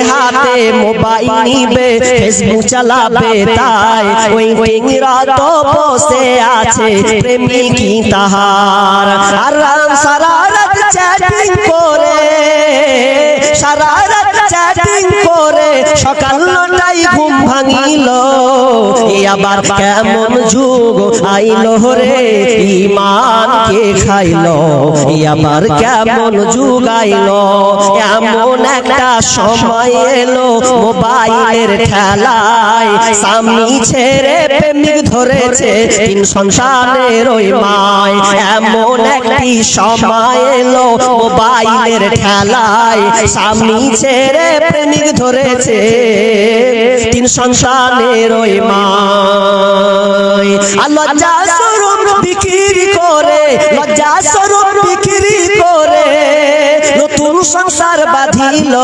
হাতে মোবাইল নিবে ফেসবুক চালাবে তাই ওই টিংরা তো বসে আছে প্রেমিকী তাহার আরাম সারা রাত চ্যাটিং করে সারা রাত চ্যাটিং করে সকাল 9টায় ঘুম ভাঙিল আবার কেমন যুগ আইলো রে ঈমান কে খাইলো আবার কেমন যুগ আইলো এমন একটা সময় এলো মোবাইলের ঠেলায় স্বামী ছেড়ে প্রেমিক ধরেছে তিন সন্তানের ওই মায় এমন একটি সময় এলো মোবাইলের ঠেলায় স্বামী ছেড়ে প্রেমিক ধরেছে তিন সন্তানের ওই মায় লজ্জা স্বরূপ বিক্রি করে লজ্জা স্বরূপ বিক্রি করে নতুন সংসার বাঁধিল।